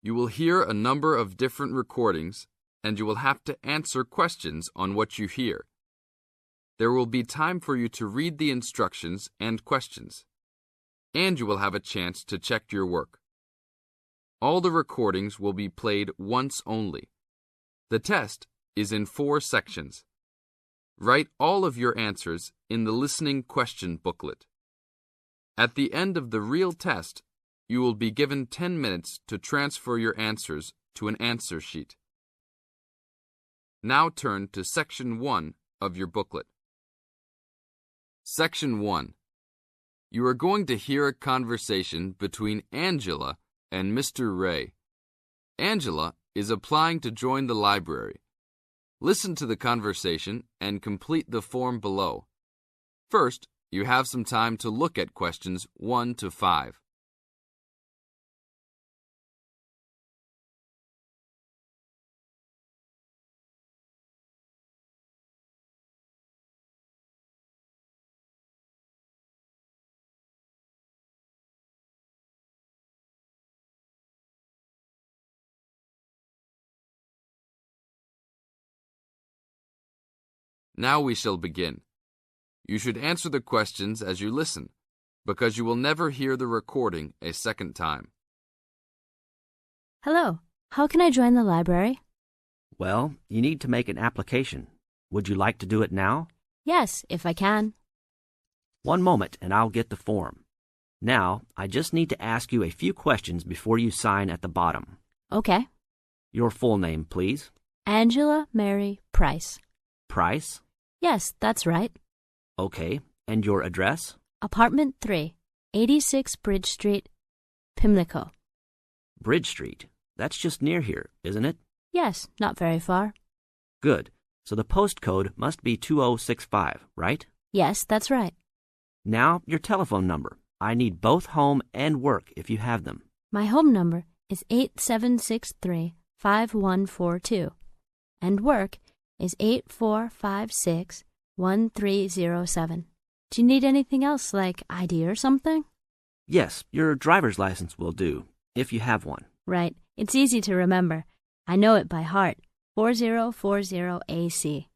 You will hear a number of different recordings, and you will have to answer questions on what you hear. There will be time for you to read the instructions and questions, and you will have a chance to check your work. All the recordings will be played once only. The test is in 4 sections. Write all of your answers in the listening question booklet. At the end of the real test, you will be given 10 minutes to transfer your answers to an answer sheet. Now turn to Section 1 of your booklet. Section 1. You are going to hear a conversation between Angela and Mr. Ray. Angela is applying to join the library. Listen to the conversation and complete the form below. First, you have some time to look at questions 1 to 5. Now we shall begin. You should answer the questions as you listen, because you will never hear the recording a second time. Hello, how can I join the library? Well, you need to make an application. Would you like to do it now? Yes, if I can. One moment and I'll get the form. Now, I just need to ask you a few questions before you sign at the bottom. Okay. Your full name, please. Angela Mary Price. Price? Yes, that's right. Okay, and your address? Apartment 3, 86 Bridge Street, Pimlico. Bridge Street. That's just near here, isn't it? Yes, not very far. Good. So the postcode must be 2065, right? Yes, that's right. Now, your telephone number. I need both home and work if you have them. My home number is 8763-5142, and work is 8456-1307. Do you need anything else, like ID or something? Yes, your driver's license will do, if you have one. Right. It's easy to remember. I know it by heart. 4040 AC.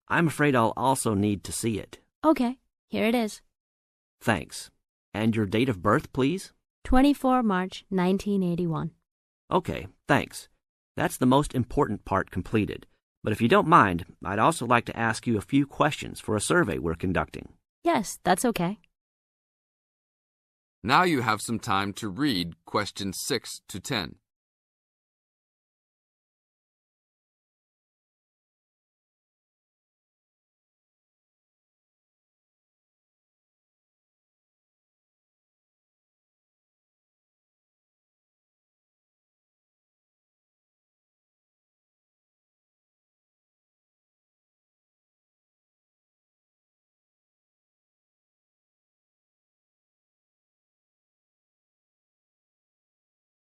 I'm afraid I'll also need to see it. Okay, here it is. Thanks. And your date of birth, please? 24 March 1981. Okay, thanks. That's the most important part completed. But if you don't mind, I'd also like to ask you a few questions for a survey we're conducting. Yes, that's okay. Now you have some time to read questions 6 to 10.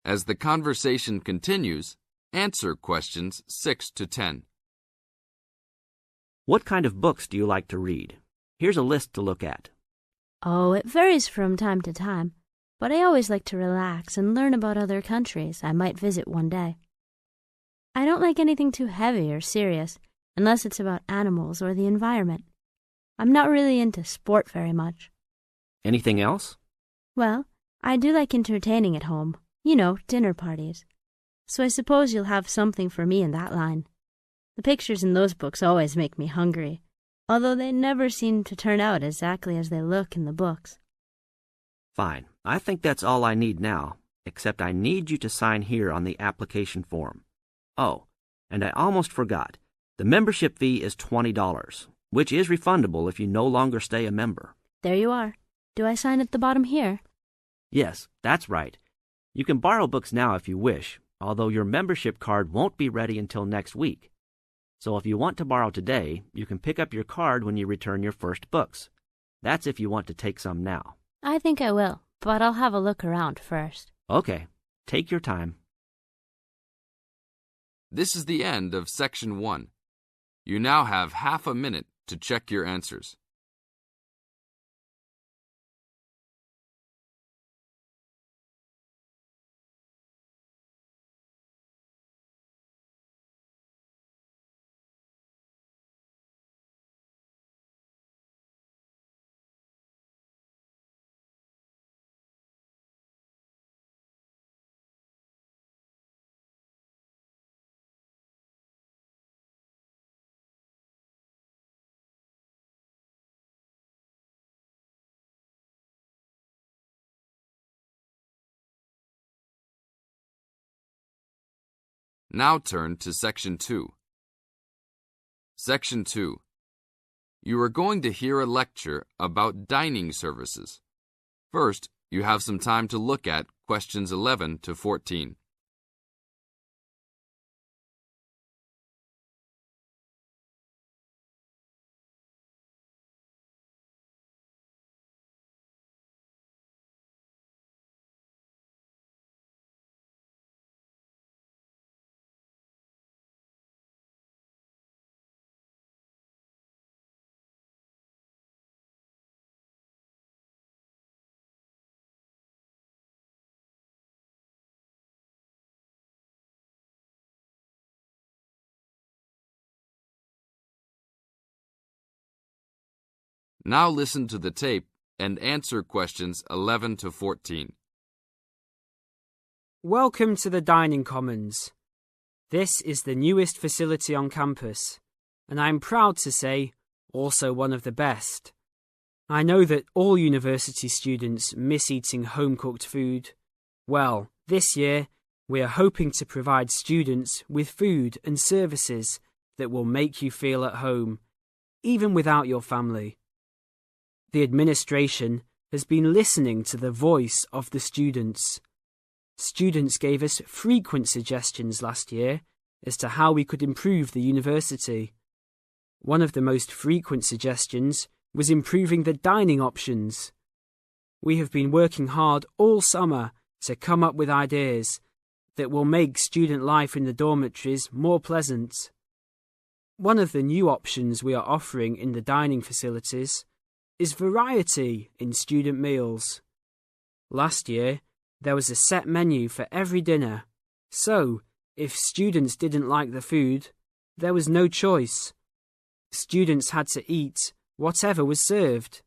As the conversation continues, answer questions 6 to 10. What kind of books do you like to read? Here's a list to look at. Oh, it varies from time to time, but I always like to relax and learn about other countries I might visit one day. I don't like anything too heavy or serious, unless it's about animals or the environment. I'm not really into sport very much. Anything else? Well, I do like entertaining at home. You know, dinner parties. So I suppose you'll have something for me in that line. The pictures in those books always make me hungry, although they never seem to turn out exactly as they look in the books. Fine. I think that's all I need now, except I need you to sign here on the application form. Oh, and I almost forgot. The membership fee is $20, which is refundable if you no longer stay a member. There you are. Do I sign at the bottom here? Yes, that's right. You can borrow books now if you wish, although your membership card won't be ready until next week. So if you want to borrow today, you can pick up your card when you return your first books. That's if you want to take some now. I think I will, but I'll have a look around first. Okay, take your time. This is the end of Section 1. You now have half a minute to check your answers. Now turn to Section 2. Section 2. You are going to hear a lecture about dining services. First, you have some time to look at questions 11 to 14. Now listen to the tape and answer questions 11 to 14. Welcome to the Dining Commons. This is the newest facility on campus, and I'm proud to say, also one of the best. I know that all university students miss eating home-cooked food. Well, this year, we are hoping to provide students with food and services that will make you feel at home, even without your family. The administration has been listening to the voice of the students. Students gave us frequent suggestions last year as to how we could improve the university. One of the most frequent suggestions was improving the dining options. We have been working hard all summer to come up with ideas that will make student life in the dormitories more pleasant. One of the new options we are offering in the dining facilities is variety in student meals. Last year, there was a set menu for every dinner, so if students didn't like the food, there was no choice. Students had to eat whatever was served.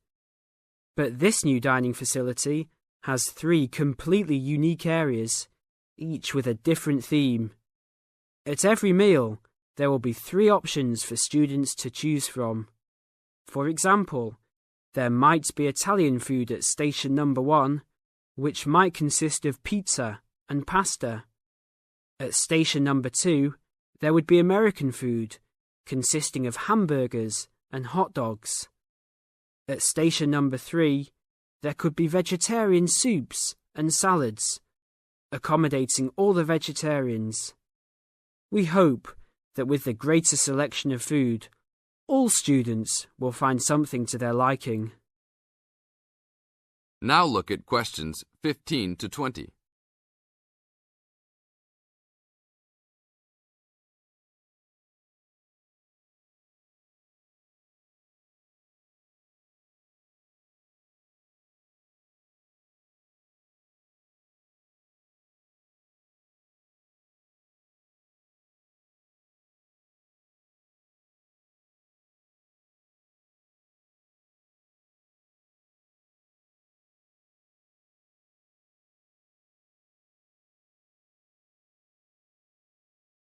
But this new dining facility has 3 completely unique areas, each with a different theme. At every meal, there will be 3 options for students to choose from. For example, there might be Italian food at station number 1, which might consist of pizza and pasta. At station number 2, there would be American food, consisting of hamburgers and hot dogs. At station number 3, there could be vegetarian soups and salads, accommodating all the vegetarians. We hope that with the greater selection of food, all students will find something to their liking. Now look at questions 15 to 20.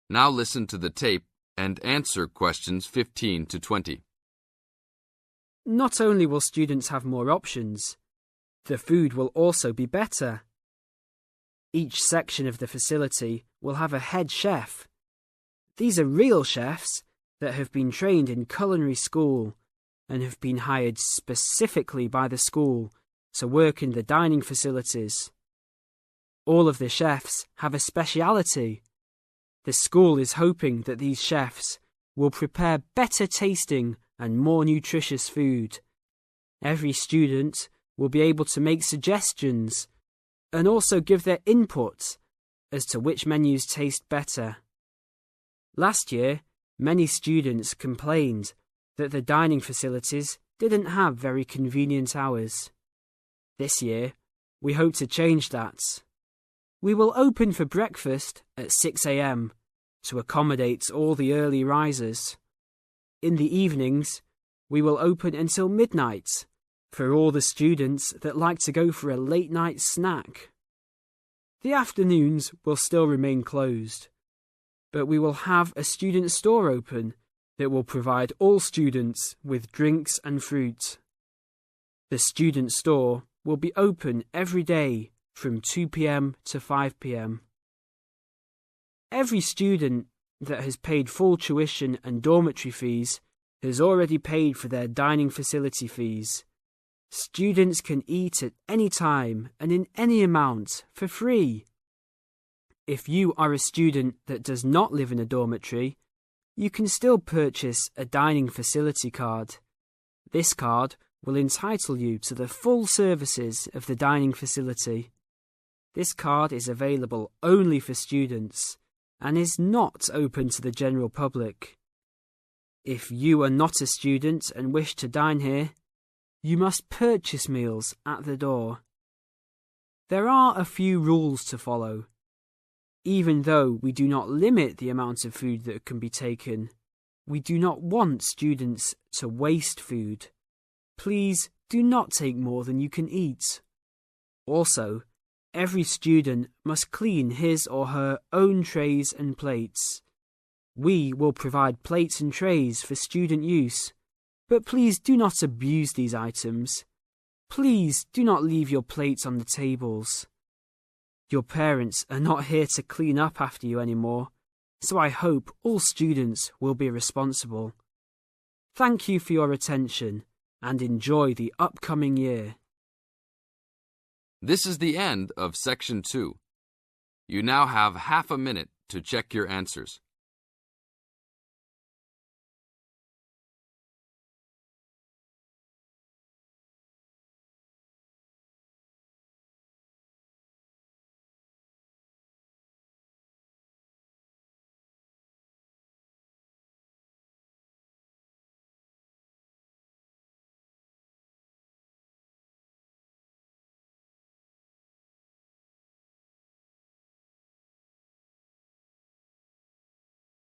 Now listen to the tape and answer questions 15 to 20. Not only will students have more options, the food will also be better. Each section of the facility will have a head chef. These are real chefs that have been trained in culinary school and have been hired specifically by the school to work in the dining facilities. All of the chefs have a speciality. The school is hoping that these chefs will prepare better tasting and more nutritious food. Every student will be able to make suggestions and also give their input as to which menus taste better. Last year, many students complained that the dining facilities didn't have very convenient hours. This year, we hope to change that. We will open for breakfast at 6 a.m. to accommodate all the early risers. In the evenings, we will open until midnight for all the students that like to go for a late-night snack. The afternoons will still remain closed, but we will have a student store open that will provide all students with drinks and fruit. The student store will be open every day from 2 p.m. to 5 p.m. Every student that has paid full tuition and dormitory fees has already paid for their dining facility fees. Students can eat at any time and in any amount for free. If you are a student that does not live in a dormitory, you can still purchase a dining facility card. This card will entitle you to the full services of the dining facility. This card is available only for students and is not open to the general public. If you are not a student and wish to dine here, you must purchase meals at the door. There are a few rules to follow. Even though we do not limit the amount of food that can be taken, we do not want students to waste food. Please do not take more than you can eat. Also, every student must clean his or her own trays and plates. We will provide plates and trays for student use, but please do not abuse these items. Please do not leave your plates on the tables. Your parents are not here to clean up after you anymore, so I hope all students will be responsible. Thank you for your attention and enjoy the upcoming year. This is the end of Section 2. You now have half a minute to check your answers.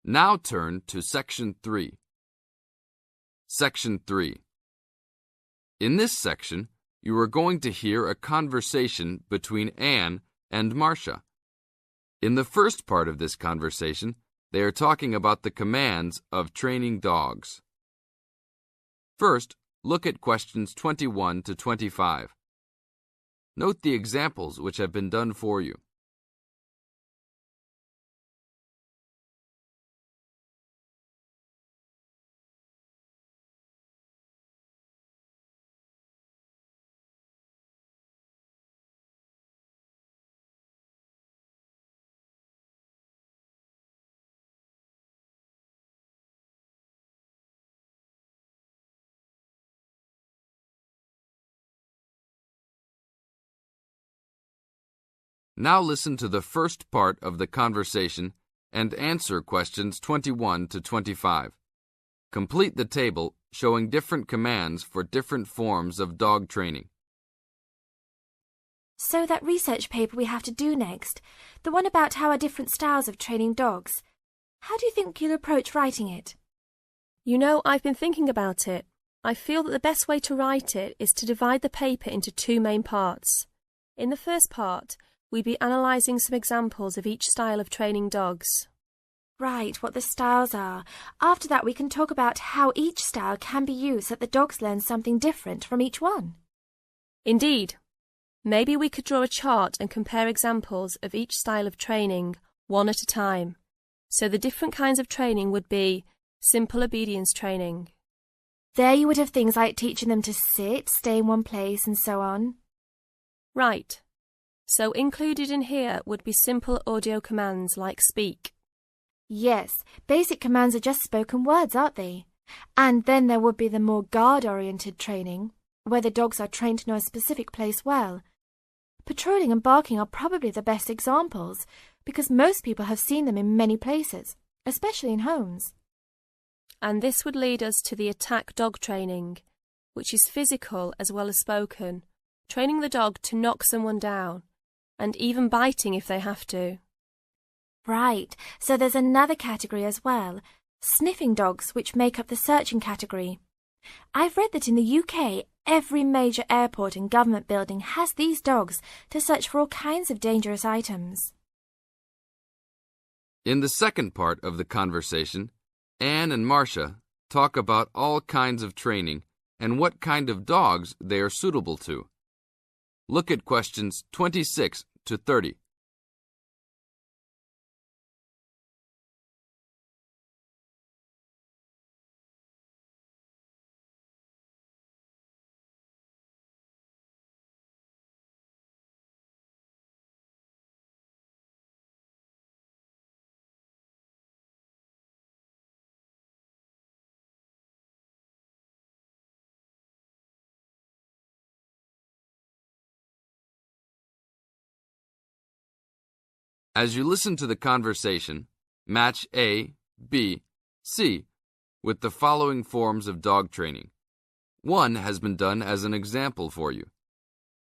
Now turn to Section 3. Section 3. In this section, you are going to hear a conversation between Anne and Marcia. In the first part of this conversation, they are talking about the commands of training dogs. First, look at questions 21 to 25. Note the examples which have been done for you. Now listen to the first part of the conversation and answer questions 21 to 25. Complete the table showing different commands for different forms of dog training. So that research paper we have to do next, the one about how are different styles of training dogs, how do you think you'll approach writing it? You know, I've been thinking about it. I feel that the best way to write it is to divide the paper into two main parts. In the first part, we'd be analysing some examples of each style of training dogs. Right, what the styles are. After that we can talk about how each style can be used so that the dogs learn something different from each one. Indeed. Maybe we could draw a chart and compare examples of each style of training, one at a time. So the different kinds of training would be simple obedience training. There you would have things like teaching them to sit, stay in one place and so on. Right. So included in here would be simple audio commands like speak. Yes, basic commands are just spoken words, aren't they? And then there would be the more guard-oriented training, where the dogs are trained to know a specific place well. Patrolling and barking are probably the best examples, because most people have seen them in many places, especially in homes. And this would lead us to the attack dog training, which is physical as well as spoken, training the dog to knock someone down, and even biting if they have to. Right, so there's another category as well, sniffing dogs, which make up the searching category. I've read that in the UK, every major airport and government building has these dogs to search for all kinds of dangerous items. In the second part of the conversation, Anne and Marcia talk about all kinds of training and what kind of dogs they are suitable to. Look at questions 26 to 30. As you listen to the conversation, match A, B, C with the following forms of dog training. One has been done as an example for you.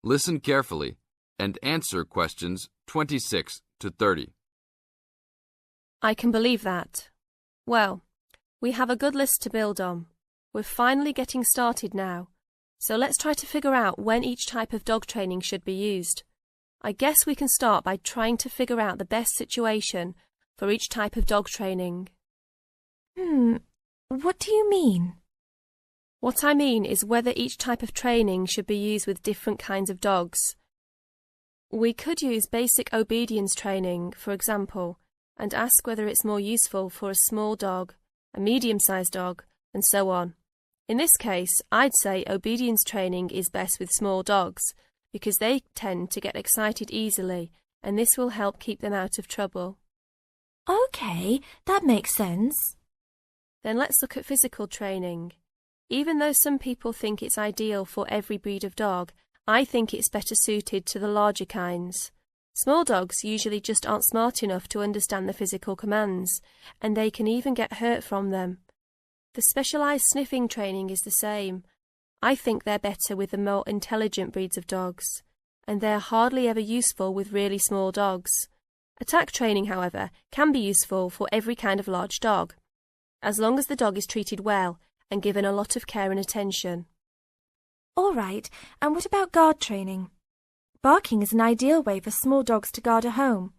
Listen carefully and answer questions 26 to 30. I can believe that. Well, we have a good list to build on. We're finally getting started now, so let's try to figure out when each type of dog training should be used. I guess we can start by trying to figure out the best situation for each type of dog training. What do you mean? What I mean is whether each type of training should be used with different kinds of dogs. We could use basic obedience training, for example, and ask whether it's more useful for a small dog, a medium-sized dog, and so on. In this case, I'd say obedience training is best with small dogs, because they tend to get excited easily, and this will help keep them out of trouble. Okay, that makes sense. Then let's look at physical training. Even though some people think it's ideal for every breed of dog, I think it's better suited to the larger kinds. Small dogs usually just aren't smart enough to understand the physical commands, and they can even get hurt from them. The specialised sniffing training is the same. I think they're better with the more intelligent breeds of dogs, and they're hardly ever useful with really small dogs. Attack training, however, can be useful for every kind of large dog, as long as the dog is treated well and given a lot of care and attention. All right, and what about guard training? Barking is an ideal way for small dogs to guard a home.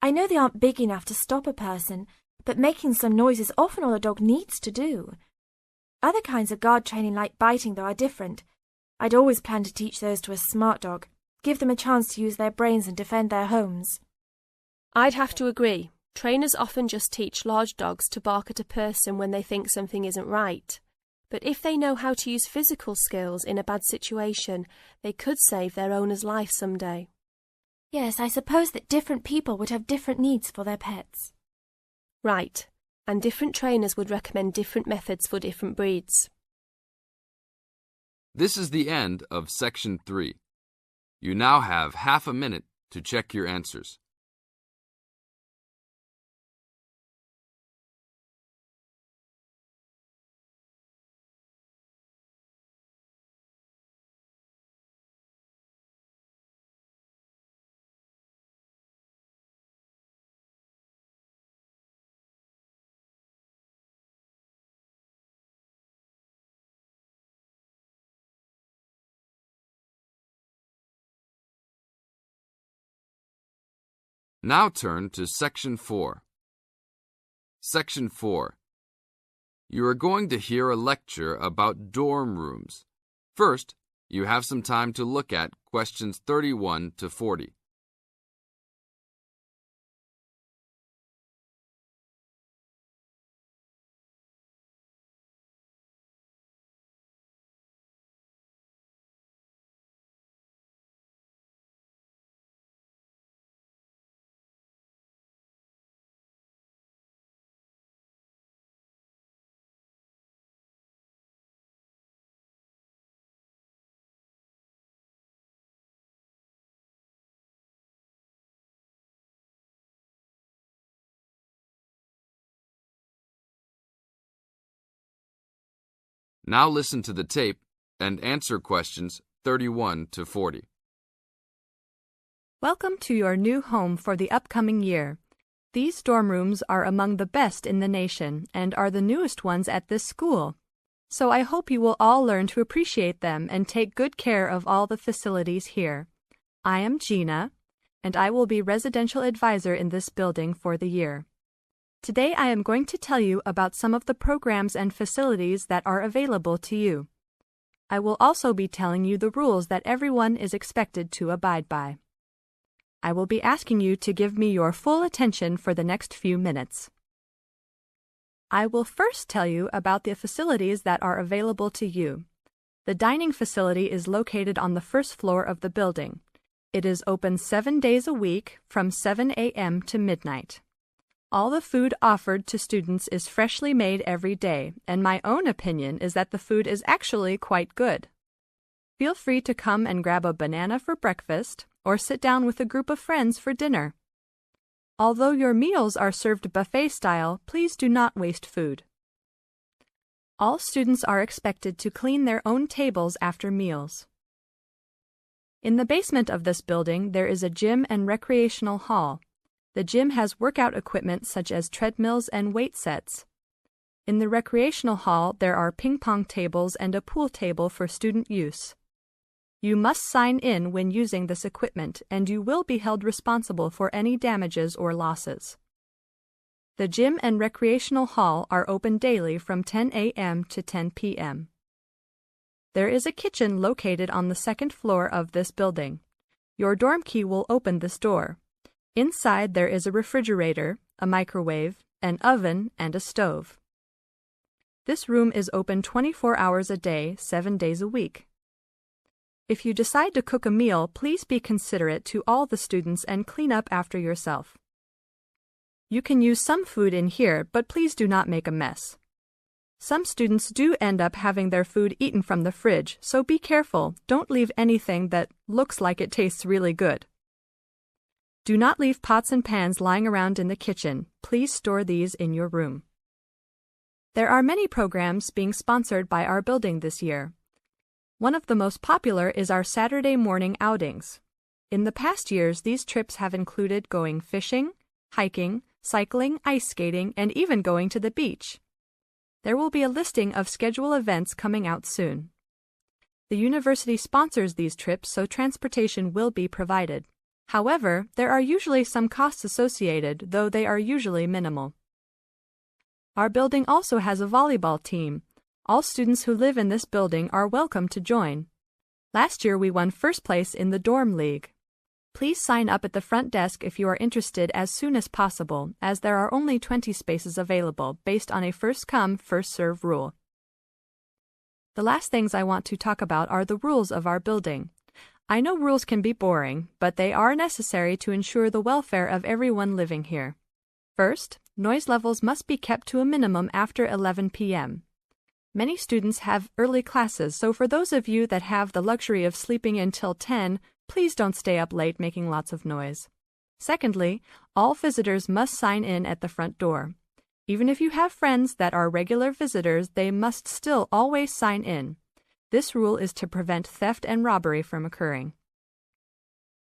I know they aren't big enough to stop a person, but making some noise is often all a dog needs to do. Other kinds of guard training like biting, though, are different. I'd always plan to teach those to a smart dog, give them a chance to use their brains and defend their homes. I'd have to agree. Trainers often just teach large dogs to bark at a person when they think something isn't right. But if they know how to use physical skills in a bad situation, they could save their owner's life someday. Yes, I suppose that different people would have different needs for their pets. Right, and different trainers would recommend different methods for different breeds. This is the end of Section 3. You now have half a minute to check your answers. Now turn to Section 4. Section 4. You are going to hear a lecture about dorm rooms. First, you have some time to look at questions 31 to 40. Now listen to the tape and answer questions 31 to 40. Welcome to your new home for the upcoming year. These dorm rooms are among the best in the nation and are the newest ones at this school. So I hope you will all learn to appreciate them and take good care of all the facilities here. I am Gina, and I will be residential advisor in this building for the year. Today I am going to tell you about some of the programs and facilities that are available to you. I will also be telling you the rules that everyone is expected to abide by. I will be asking you to give me your full attention for the next few minutes. I will first tell you about the facilities that are available to you. The dining facility is located on the first floor of the building. It is open 7 days a week from 7 a.m. to midnight. All the food offered to students is freshly made every day, and my own opinion is that the food is actually quite good. Feel free to come and grab a banana for breakfast or sit down with a group of friends for dinner. Although your meals are served buffet style, please do not waste food. All students are expected to clean their own tables after meals. In the basement of this building, there is a gym and recreational hall. The gym has workout equipment such as treadmills and weight sets. In the recreational hall, there are ping-pong tables and a pool table for student use. You must sign in when using this equipment, and you will be held responsible for any damages or losses. The gym and recreational hall are open daily from 10 a.m. to 10 p.m. There is a kitchen located on the second floor of this building. Your dorm key will open this door. Inside there is a refrigerator, a microwave, an oven, and a stove. This room is open 24 hours a day, 7 days a week. If you decide to cook a meal, please be considerate to all the students and clean up after yourself. You can use some food in here, but please do not make a mess. Some students do end up having their food eaten from the fridge, so be careful. Don't leave anything that looks like it tastes really good. Do not leave pots and pans lying around in the kitchen. Please store these in your room. There are many programs being sponsored by our building this year. One of the most popular is our Saturday morning outings. In the past years, these trips have included going fishing, hiking, cycling, ice skating, and even going to the beach. There will be a listing of scheduled events coming out soon. The university sponsors these trips, so transportation will be provided. However, there are usually some costs associated, though they are usually minimal. Our building also has a volleyball team. All students who live in this building are welcome to join. Last year we won first place in the dorm league. Please sign up at the front desk if you are interested as soon as possible, as there are only 20 spaces available based on a first-come, first-served rule. The last things I want to talk about are the rules of our building. I know rules can be boring, but they are necessary to ensure the welfare of everyone living here. First, noise levels must be kept to a minimum after 11 p.m. Many students have early classes, so for those of you that have the luxury of sleeping until 10, please don't stay up late making lots of noise. Secondly, all visitors must sign in at the front door. Even if you have friends that are regular visitors, they must still always sign in. This rule is to prevent theft and robbery from occurring.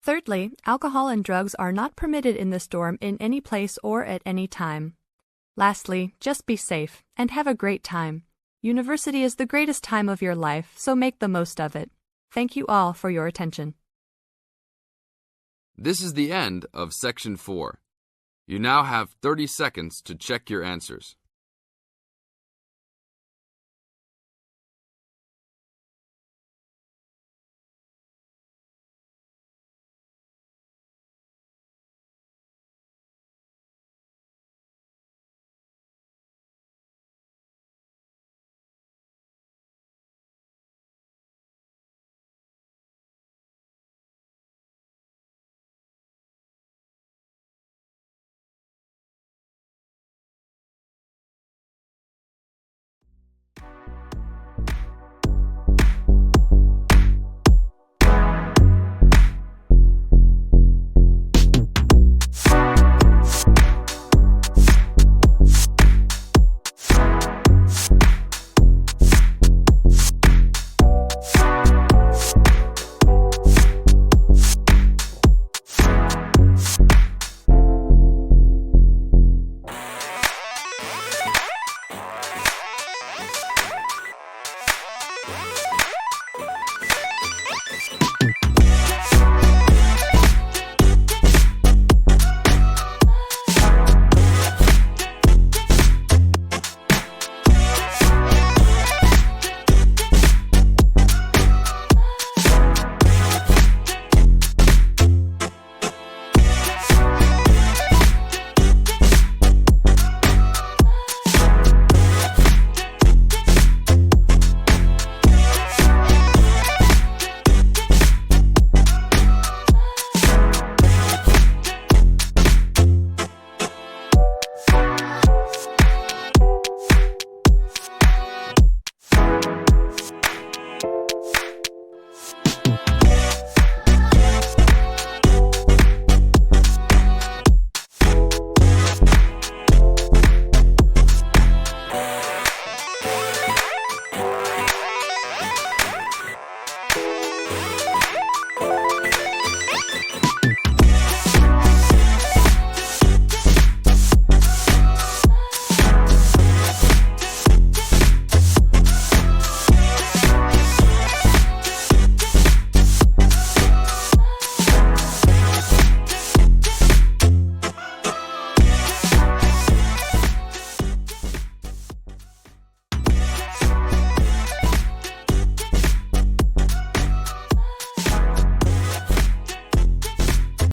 Thirdly, alcohol and drugs are not permitted in this dorm in any place or at any time. Lastly, just be safe and have a great time. University is the greatest time of your life, so make the most of it. Thank you all for your attention. This is the end of Section 4. You now have 30 seconds to check your answers.